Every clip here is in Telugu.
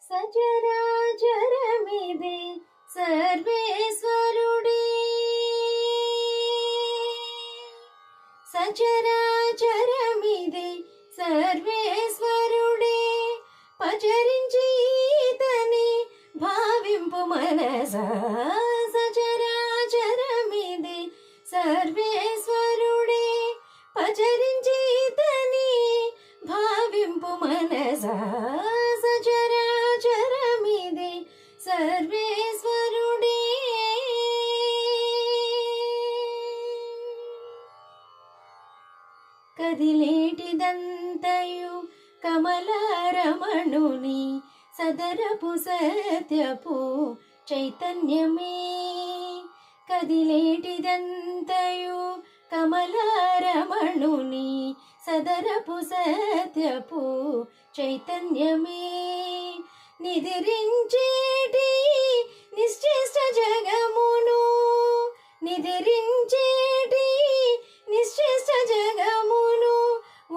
సచరాచరమిది సర్వేశ్వరుడే, సచరాచరమిది సర్వేశ్వరుడే, పచరించి ఈతని భావింపు మనసా. సచరాచరమిది సర్వేశ్వరుడే, పచరించి ఈతని భావింపు మనసా. సచరాచరమిది సర్వేశ్వరుడే. కదిలేటిదంతయు కమలారమణుని సదరపు సత్యపు చైతన్యమే. కదిలేటిదంతయు కమలారమణుని సదరపు సత్యపు చైతన్యమే. నిద్రించేటి నిశ్చేష్ట జగమును, నిద్రించేటి నిశ్చేష్ట జగమును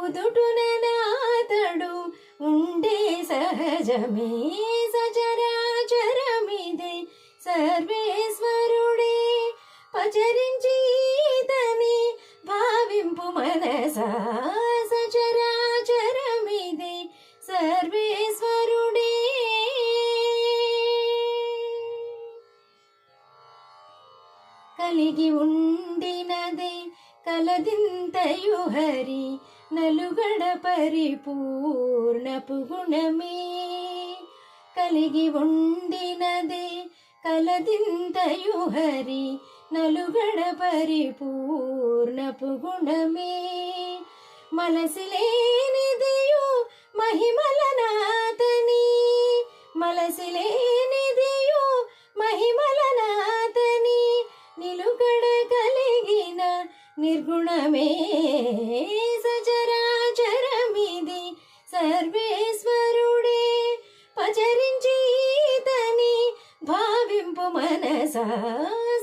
ఉదుటున నాతడు ఉండే సహజమే. సచరాచరమిది సర్వేశ్వరుడే, పచరించి ఈతని భావింపు మనసా. సచరాచరమిది సర్వేశ్వరుడే. కలిగి ఉండినదే కలదింతయు హరి నలుగడ పరిపూర్ణపు గుణమే. కలిగి ఉండినదే కలదింతయు హరి నలుగడ పరిపూర్ణపు గుణమే. మలసిలేనిదియు మహిమలనాతని, మలసిలేనిదియు మహిమలనాతని నిలుకడ కలిగిన నిర్గుణమే. సచరాచరమిది సర్వేశ్వరుడే, పచరించి ఈతని భావింపు మనసా.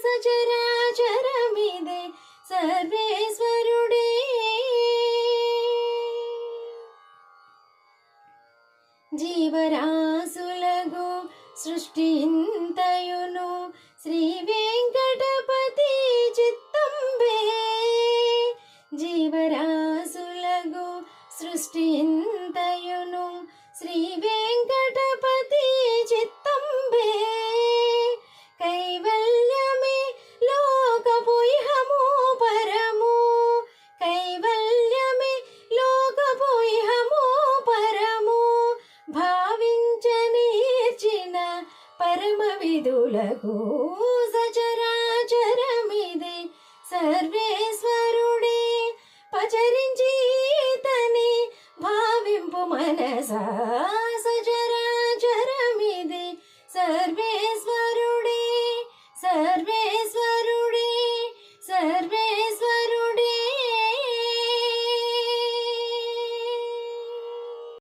సచరాచరమిది సర్వేశ్వరుడే. జీవరాశులగు సృష్టి ఇంతయును శ్రీ వెంకటపతి చిత్తంబే. జీవరాశులగు సృష్టి ఇంతయును శ్రీ వెంకటపతి చిత్తంబే. కైవల్యమే లోకపు ఇహము పరము, కైవల్యమే లోకపు ఇహము పరము భావించనీర్చిన పరమ విధులకు. సచరాచరమిది సర్వేశ్వరుడే, పచరించి ఈతని భావింపు మనసా.